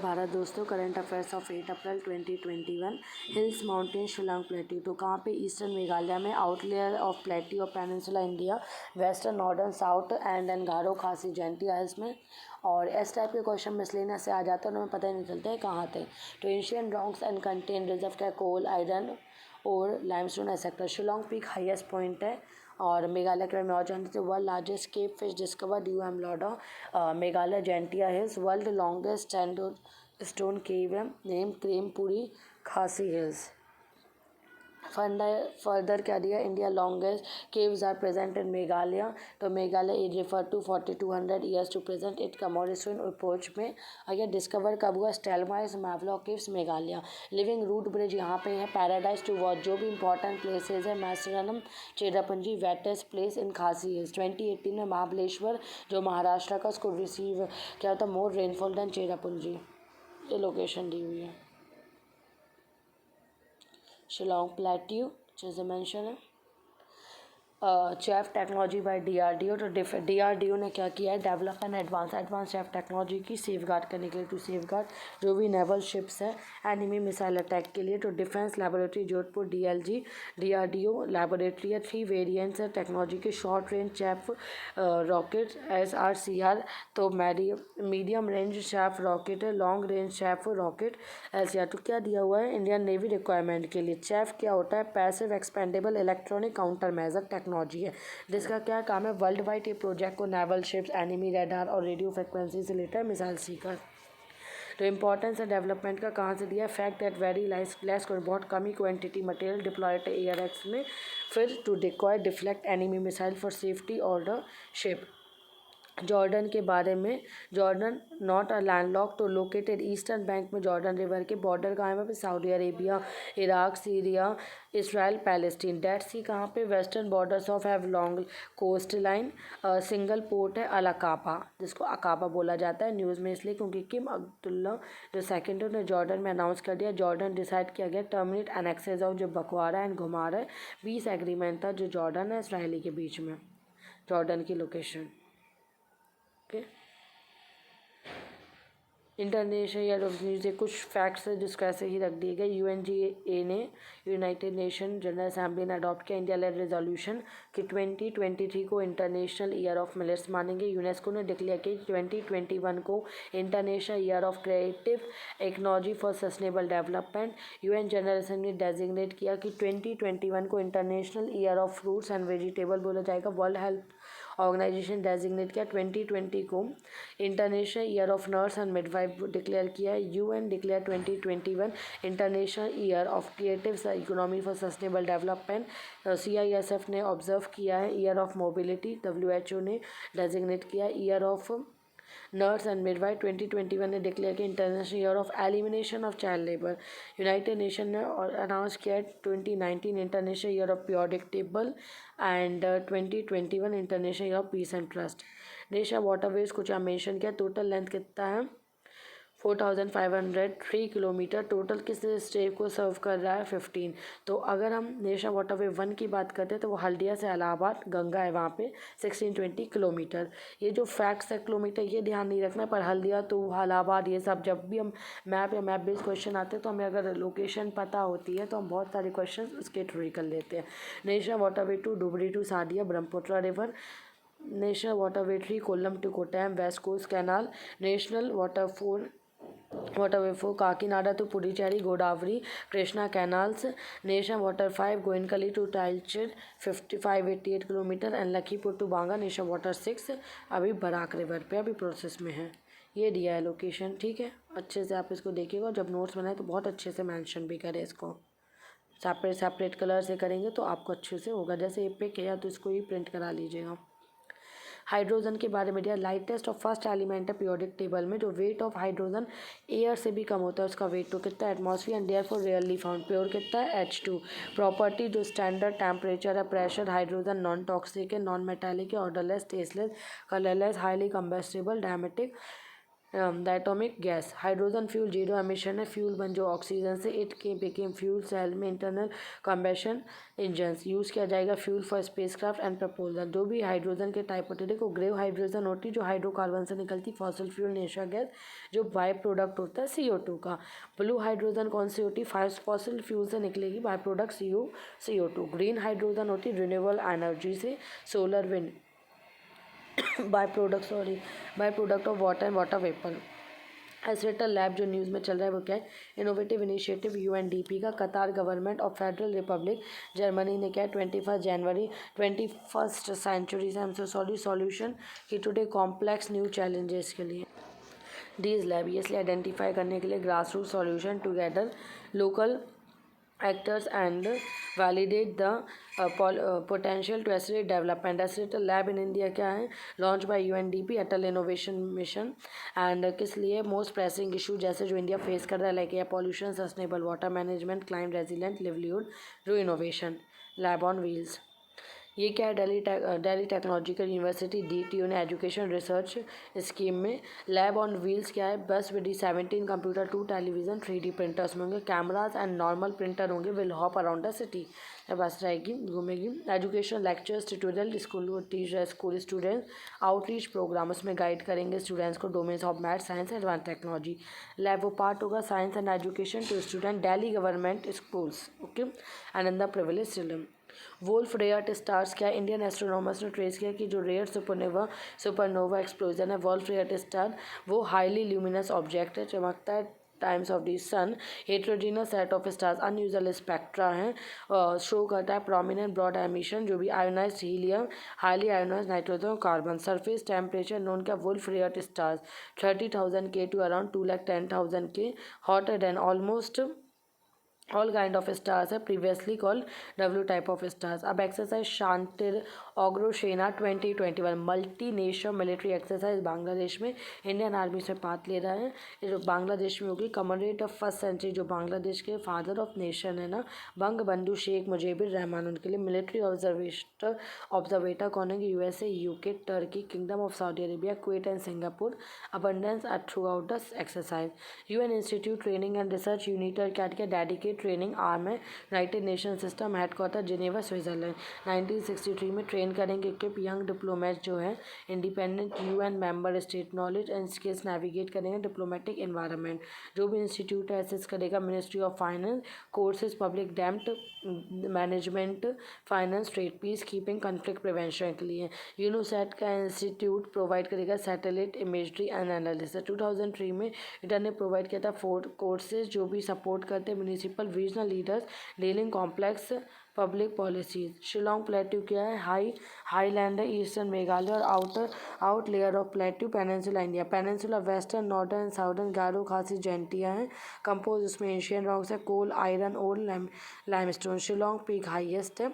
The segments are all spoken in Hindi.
भारत दोस्तों, current affairs of 8 April 2021। Hills mountain Shillong plateau, तो कहाँ पे? ईस्टर्न मेघालय में। Outlier of plateau of peninsula India, western northern south and Garo Khasi Jaintia hills में। और इस टाइप के क्वेश्चन मिसलेनियस से आ जाते हैं, उन्हें पता ही नहीं चलता है कहाँ थे। तो Asian rocks and contain reserve क्या? कोल, आयरन और limestone etcetera. Shillong peak highest point है। और मेघालय के बारे में और जानते थे। World largest cave fish discovered यूएम लॉडा, Meghalaya Jaintia hills. World longest stone cave है, name Krempuri Khasi hills. Further क्या दिया? India longest caves are present in Meghalaya. तो Meghalaya is refer to 4200 years to present it comparison approach में। अगर डिस्कवर कब हुआ? स्टेलमाइस मैवलॉक caves Meghalaya. Living root bridge यहाँ पे है। पैराडाइज टू वॉच, जो भी इंपॉर्टेंट प्लेसेज है। मैसरनम चेरापूंजी वेटेस्ट प्लेस इन खासी हिल्स। 2018 में महाबलेश्वर जो महाराष्ट्र का, उसको रिसीव क्या होता? मोर रेनफॉल देन चेरापूंजी। ये लोकेशन दी हुई है। शिलोंग प्लेट्यू जैसे मेंशन है। Chef technology by DRDO. तो डीआरडीओ ने क्या किया है? Develop and advance chef technology की सेफ गार्ड करने के लिए, टू सेफ गार्ड जो भी नेवल शिप्स है एनिमी मिसाइल अटैक के लिए। तो defence laboratory Jodhpur DLG DRDO laboratory है। 3 वेरिएंट्स है टेक्नोलॉजी के। Short range chef rocket SRCR, तो मीडियम रेंज चेफ रॉकेट है। Long range chef rocket LCR। तो क्या दिया हुआ है? इंडियन नेवी रिक्वायरमेंट के लिए चेफ क्या होता है? Passive expendable electronic counter measure technology है, जिसका क्या काम है? वर्ल्ड वाइड ये प्रोजेक्ट को नेवल शिप्स, एनिमी रेडार और रेडियो फ्रिक्वेंसी से लेकर मिसाइल सीकर। तो इम्पोर्टेंस है डेवलपमेंट का कहाँ से दिया? फैक्ट दैट वेरी लेस बहुत कम ही क्वांटिटी मटेरियल डिप्लॉयड एयर एक्स में, फिर to decoy deflect enemy missile for safety और द शिप। जॉर्डन के बारे में, जॉर्डन नॉट अ लैंडलॉक, तो लोकेटेड ईस्टर्न बैंक में। जॉर्डन रिवर के बॉर्डर कहाँ है? वहाँ पे Saudi Arabia, Iraq, Syria, Israel, Palestine. Dead sea कहाँ पे? Western borders of have long coastline. Single port है अल अकाबा, जिसको अकाबा बोला जाता है न्यूज़ में इसलिए क्योंकि किम अब्दुल्ला जो सेकेंड ने जॉर्डन में अनाउंस कर दिया। जॉर्डन डिसाइड किया गया टर्मिनेट एनेक्सेस ऑफ जो बकवारा एंड घुमार है। पीस एग्रीमेंट था जो जॉर्डन है इसराइली के बीच में। जॉर्डन की location okay. International year of news, कुछ फैक्ट्स है जिसको ऐसे ही रख दिए गए। UNGA ने, यूनाइटेड नेशन जनरल असेंबली ने अडॉप्ट किया इंडिया लेड रेजोल्यूशन कि 2023 को इंटरनेशनल ईयर ऑफ मिलेट्स मानेंगे। यूनेस्को ने डिक्लेयर किया कि 2021 को international year of creative technology for sustainable development. UN general assembly ने डेजिग्नेट किया कि 2021 को international year of fruits and vegetable बोला जाएगा। वर्ल्ड हेल्थ ऑर्गेनाइजेशन डेजिग्नेट किया 2020 को international year of nurse and midwife declare किया है। UN declare 2021 international year of creative economy for sustainable development. CISF ने ऑब्जर्व किया है ईयर ऑफ मोबिलिटी। WHO ने डेजिग्नेट किया year of nurse and midwife. 2021 ने डिक्लेयर किया international year of elimination of child labour. United nation ने अनाउंस किया 2019 international year of periodic table and 2021 international year of peace and trust. National waterways कुछ यहाँ मेंशन किया। टोटल लेंथ कितना है? 4503 किलोमीटर। टोटल किस स्टेट को सर्व कर रहा है? 15। तो अगर हम नेशनल वाटरवे 1 की बात करते हैं तो वो हल्दिया से इलाहाबाद गंगा है वहाँ पे 1620 किलोमीटर। ये जो फैक्ट्स है किलोमीटर ये ध्यान नहीं रखना, पर हल्दिया तो इलाहाबाद ये सब जब भी हम मैप या मैप बेस्ड क्वेश्चन आते हैं तो हमें अगर लोकेशन पता होती है तो हम बहुत सारे क्वेश्चन उसके थ्रू ही कर लेते हैं। National waterway 2 Dhubri to Sadiya Brahmaputra river. National waterway 3 Kollam to Kottayam west coast canal. National waterway 4 Kakinada to Puducherry Godavari Krishna canals. National water 5 Goinkhali to Talcher 588 kilometre and Lakhipur to Bhanga. National water 6 अभी बराक रिवर पे अभी प्रोसेस में है। ये दिया है लोकेशन, ठीक है। अच्छे से आप इसको देखिएगा, जब नोट्स बनाए तो बहुत अच्छे से मेंशन भी करें इसको। सेपरेट कलर से करेंगे तो आपको अच्छे से होगा। जैसे ये पिक है या तो इसको ही प्रिंट करा लीजिएगा। हाइड्रोजन के बारे में दिया लाइटेस्ट और फर्स्ट एलिमेंट है पीरियोडिक टेबल में। जो वेट ऑफ हाइड्रोजन एयर से भी कम होता है, उसका वेट तो कितना है? Atmosphere and therefore rarely found. Pure कितना है? H2। प्रॉपर्टी जो स्टैंडर्ड टेम्परेचर है, प्रेशर, हाइड्रोजन नॉन टॉक्सिक है, नॉन मेटालिक है, odourless, tasteless, colourless, highly combustible, डायमेटिक, the atomic gas hydrogen fuel zero emission है, फ्यूल बन जो ऑक्सीजन से, इट के बिकेम फ्यूल सेल में इंटरनल कम्बेशन इंजन्स यूज़ किया जाएगा fuel for spacecraft and proposal. जो भी हाइड्रोजन के टाइप होते देखो, ग्रेव हाइड्रोजन होती जो हाइड्रोकार्बन से निकलती फॉसिल फ्यूल नेचर गैस जो बाय प्रोडक्ट होता है CO2 का। ब्लू हाइड्रोजन कौन सी होती फॉसिल फ्यूल से निकलेगी by product CO2। Green hydrogen होती रिन्यूएबल एनर्जी से, solar wind by product of water and water vapour. एसरेटल लैब जो न्यूज़ में चल रहा है वो क्या है, इनोवेटिव इनिशिएटिव UNDP का। कतार government of federal Republic Germany ने क्या है 21 जनवरी 21st सेंचुरी से सॉल्यूशन की टुडे कॉम्प्लेक्स न्यू चैलेंजेस के लिए डीज लैब ये इसलिए आइडेंटिफाई करने के लिए grass root solution together local actors and validate the potential to accelerate development. Accelerator lab in India क्या है, launched by UNDP Atal innovation mission and किस लिए मोस्ट प्रेसिंग इशू जैसे जो इंडिया फेस कर रहा है like air pollution, sustainable water management, climate resilient livelihood through innovation. Lab on wheels ये क्या है, दिल्ली टेक्नोलॉजिकल यूनिवर्सिटी DTU ने एजुकेशन रिसर्च स्कीम में लैब ऑन व्हील्स क्या है, बस with 17 computer 2 television 3D printers में होंगे, कैमराज एंड नॉर्मल प्रिंटर होंगे, will hop around the city, bus रहेगी घूमेगी। Education lectures tutorial school students, outreach programme उसमें गाइड करेंगे स्टूडेंट्स को domains of math science advance technology. Lab वो पार्ट होगा science and education to student Delhi government schools okay and in the privilege children. Wolf Rayet stars क्या है, इंडियन एस्ट्रोनॉमर्स ने ट्रेस किया कि जो रेयर सुपरनोवा एक्सप्लोजन है वोल्फ रेयर्ट स्टार वो हाईली ल्यूमिनस ऑब्जेक्ट है, चमकता है times of the sun, heterogeneous set of stars, unusual spectra है, शो करता है प्रोमिनेंट ब्रॉड एमिशन जो भी ionise helium, highly ionise nitrogen carbon. Surface temperature known क्या Wolf Rayet stars 30,000 K to around 210,000 K, hotter than almost all kind of stars है, previously called W type of stars. अब exercise Shantir Ogroshena 2021 multi national military exercise Bangladesh में इंडियन आर्मी से पार्ट ले रहा है। ये जो बांग्लादेश में होगी कमरेट ऑफ फर्स्ट सेंचुरी जो बांग्लादेश के फादर ऑफ नेशन है ना बंग बंधु शेख मुजीबुर रहमान, उनके लिए मिलिट्री ऑब्जर्वेटर कौन है, USA UK Turkey kingdom of Saudi Arabia Kuwait and Singapore. Abundance at throughout the exercise. UN institute training and research UNITAR क्या डेडिकेट ट्रेनिंग आर्म है, united nation system headquarter Geneva Switzerland. 1963 में ट्रेन करेंगे इक्विप यंग डिप्लोमेट जो है independent UN member state, knowledge and skills navigate करेंगे डिप्लोमेटिक एनवायरनमेंट। जो भी इंस्टीट्यूट है असिस्ट करेगा ministry of finance, courses public डेप्ट management, finance, trade, peace keeping, conflict prevention के लिए। यूनोसेट का इंस्टीट्यूट प्रोवाइड करेगा सैटेलाइट इमेजरी एंड एनालिसिस। 2003 में इधर ने प्रोवाइड किया था 4 कोर्सेज जो भी सपोर्ट करते municipal regional leaders dealing complex public policies. Shillong plateau क्या है, हाईलैंड है, ईस्टर्न मेघालय और outlier of plateau peninsula India. Peninsula western northern and southern Garo Khasi Jaintia हैं, कंपोज उसमें एशियन रॉक्स है, कोल आयरन और लाइमस्टोन। शिलोंग पीक हाईएस्ट है,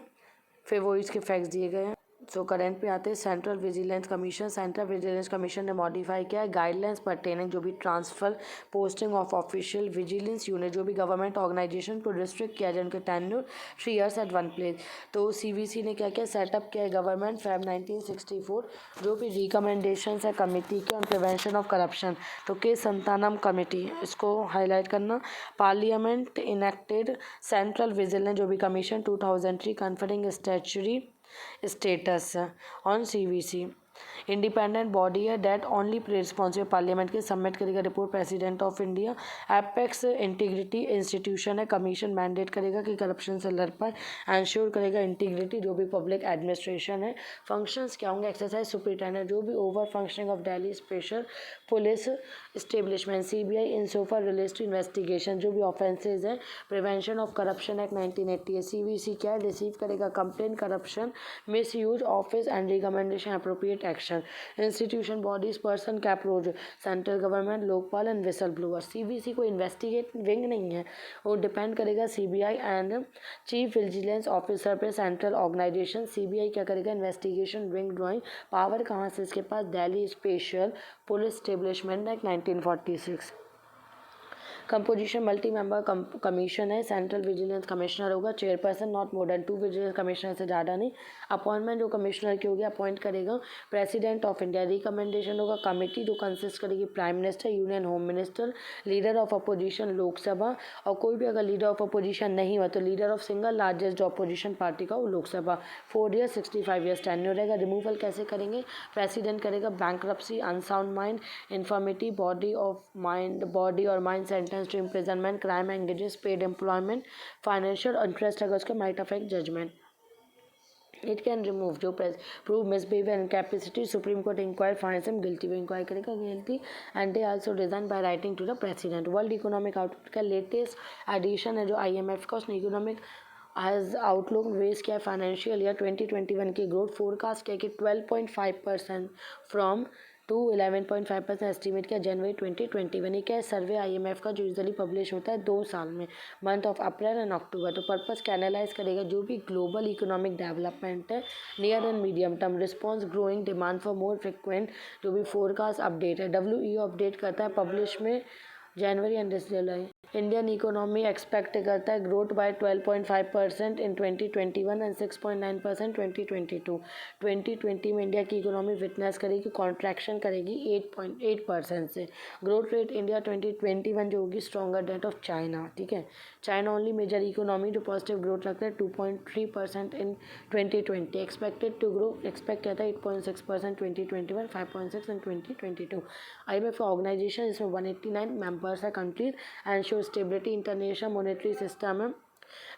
फिर वो इसके फैक्ट्स दिए गए हैं। सो करंट पे आते हैं सेंट्रल विजिलेंस कमीशन ने मॉडिफाई किया है गाइडलाइंस परटेनिंग जो भी transfer posting of official vigilance unit जो भी गवर्नमेंट ऑर्गेनाइजेशन को रिस्ट्रिक्ट किया जाए उनके tenure 3 years at one place. तो CVC ने क्या किया सेटअप किया है गवर्नमेंट Feb 1964 जो भी रिकमेंडेशन है कमेटी के ऑन प्रिवेंशन ऑफ करप्शन। तो के संतानम कमेटी इसको हाईलाइट करना। पार्लियामेंट इनेक्टेड सेंट्रल विजिलेंस जो भी commission 2003 conferring statutory status on CVC। Independent body है दैट ओनली रिस्पॉन्सिबल पार्लियामेंट के सबमिट करेगा report president of India. Apex integrity institution है, कमीशन मैंडेट करेगा कि करप्शन से लड़ पाए, एंश्योर करेगा इंटीग्रिटी जो भी पब्लिक एडमिनिस्ट्रेशन है। फंक्शंस क्या होंगे एक्सरसाइज सुपरिटेंडेंट जो भी over functioning of Delhi special police establishment CBI in so far related to investigation जो भी ऑफेंसेज हैं, prevention of corruption act 1980। CVC क्या है रिसीव करेगा complain corruption misuse office and recommendation appropriate action. Institution bodies person का approach central government Lokpal and whistleblower. CVC को इन्वेस्टिगेट विंग नहीं है, वो डिपेंड करेगा CBI and chief vigilance officer पे सेंट्रल ऑर्गेनाइजेशन। CBI क्या करेगा इन्वेस्टिगेशन विंग ड्राइंग पावर कहाँ से इसके पास Delhi special police establishment act 1946। Composition multi member commission है, सेंट्रल विजिलेंस कमिश्नर होगा, chairperson not more than 2 vigilance commissioner से ज़्यादा नहीं। अपॉइंटमेंट जो कमिश्नर की होगी अपॉइंट करेगा प्रेसिडेंट ऑफ इंडिया। रिकमेंडेशन होगा कमेटी जो कंसिस्ट करेगी prime minister, union home minister, leader of opposition Lok Sabha, और कोई भी अगर लीडर ऑफ अपोजिशन नहीं हुआ तो लीडर ऑफ सिंगल लार्जेस्ट जो अपोजिशन पार्टी का वो लोकसभा। 4 ईयर 65 ईयर्स टेन्योर रहेगा। रिमूवल कैसे करेंगे? प्रेसिडेंट करेगा bankruptcy, unsound mind, infirmity, body और mind sentence to imprisonment, crime engages, paid employment, financial interest अगर उसका might affect judgement. It can remove जो prove misbehaviour incapacity, supreme court inquire finds him guilty, वो इंक्वायर करेगा guilty, and they also resign by writing to the president. World economic outlook का लेटेस्ट एडिशन है जो IMF का, उसने इकोनॉमिक हैज़ आउटलुक रेस किया है फाइनेंशियल ईयर 2021 की ग्रोथ फोरकास्ट किया कि 12.5% फ्रॉम टू 11.5% एस्टिमेट किया जनवरी 2021। ये क्या है? सर्वे IMF का जो यूजली पब्लिश होता है 2 साल में, month of April and October. तो पर्पस क्या एनालाइज करेगा? जो भी ग्लोबल इकोनॉमिक डेवलपमेंट है, near and medium term response, growing demand for more frequent जो भी फोरकास्ट अपडेट है, WEO अपडेट करता है पब्लिश में January and July. Indian economy expect करता है ग्रोथ बाय 12.5% इन 2021 एंड 6.9% 2022। 2020 में इंडिया की इकोनॉमी विटनेस करेगी कॉन्ट्रैक्शन करेगी 8.8% से। ग्रोथ रेट इंडिया 2021 जो होगी स्ट्रॉन्गर डेट ऑफ चाइना, ठीक है। चाइना ओनली मेजर इकोनॉमी जो पॉजिटिव ग्रोथ रखता है 2.3% इन 2020। एक्सपेक्टेड टू ग्रो, एक्सपेक्ट कहता है 8.6% 2021, 5.6 इन 2022। IMF ऑर्गेनाइजेशन इसमें 189 मेंबर्स है countries and show stability international monetary system है।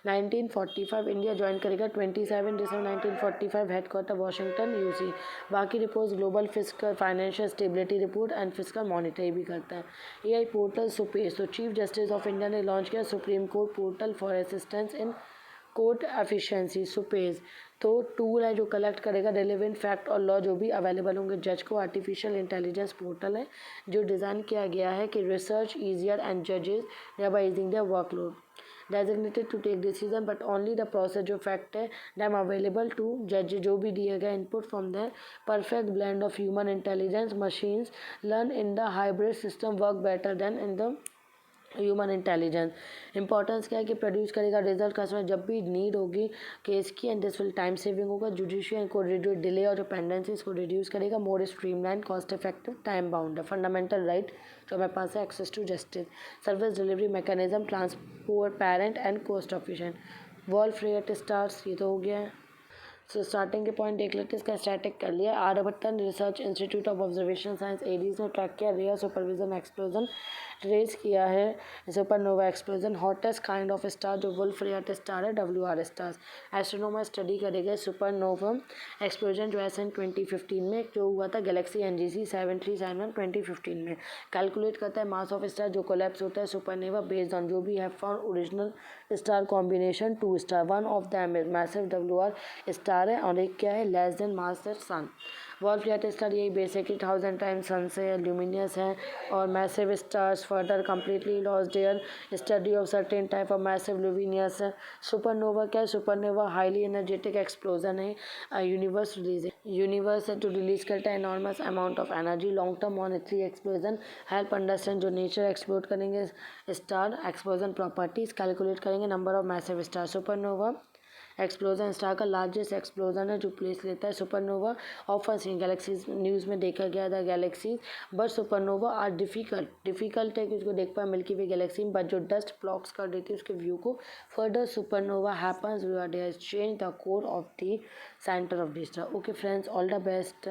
1945 इंडिया ज्वाइन करेगा 27 दिसंबर 1945, हेडक्वार्टर वाशिंगटन UC। बाकी reports global fiscal financial stability report and fiscal monetary भी करता है। AI पोर्टल सुपेस, तो चीफ जस्टिस ऑफ इंडिया ने लॉन्च किया supreme court portal for assistance in court efficiency SUPACE. तो टूल है जो कलेक्ट करेगा रेलेवेंट फैक्ट और लॉ जो भी अवेलेबल होंगे जज को। आर्टिफिशियल इंटेलिजेंस पोर्टल है जो डिज़ाइन किया गया है कि रिसर्च ईजियर एंड जजेस thereby easing their workload, designated to take decision but only the process जो फैक्ट है them available to जज जो भी दिए गए input from the perfect blend of human intelligence machines learn in the hybrid system work better then in the human intelligence. Importance क्या है कि प्रोड्यूस करेगा रिजल्ट कस्टमर जब भी नीड होगी केस की, and this will time saving होगा, जुडिशियल को रिड्यूस डिले और डिपेंडेंसीज को रिड्यूस करेगा, more streamline, cost effective, time bound है। फंडामेंटल राइट जो हमारे पास है access to justice, service delivery mechanism, transparent and cost efficient. World freight stars ये तो हो गया है। सो स्टार्टिंग के पॉइंट देख लेते हैं, इसका स्टैटिक कर लिया। Aryabhatta research institute of observation science एडीज ने ट्रैक किया रेयर सुपरविजन एक्सप्लोजन, ट्रेस किया है supernova explosion. Hottest kind of star जो वुल्फ रेट स्टार है WR स्टार्स। एस्ट्रोनॉमर स्टडी करेगा सुपरनोवा एक्सप्लोजन जो SN 2015 में जो हुआ था गैलेक्सी NGC 7371 2015 में। कैलकुलेट करता है मास ऑफ स्टार जो कोलैप्स होता है सुपरनोवा बेस्ड ऑन जो भी है found original star combination 2 star, one of them is massive WR star है और एक क्या है less than mass that sun. World flat star यही बेसिकली 1000 टाइम्स सन से ल्यूमिनियस है और massive stars further completely lost there study of certain type of massive luminous है। सुपरनोवा क्या है? सुपरनोवा हाईली एनर्जेटिक एक्सप्लोजन है यूनिवर्स है जो रिलीज करता है enormous amount of energy. Long term monitory explosion help understand जो नेचर एक्सप्लोर करेंगे स्टार एक्सप्लोजन प्रॉपर्टीज, कैलकुलेट करेंगे number of massive star. Supernova explosion star का लार्जेस्ट एक्सप्लोजन है जो प्लेस लेता है। Supernova often seen galaxies news में देखा गया था galaxies, but supernova are difficult है कि उसको देख पाए मिल्की वे गैलेक्सी में, बट जो डस्ट ब्लॉक्स कर देती है उसके व्यू को। Further supernova happens where there is change the core of the centre of the star. Okay friends, all the best.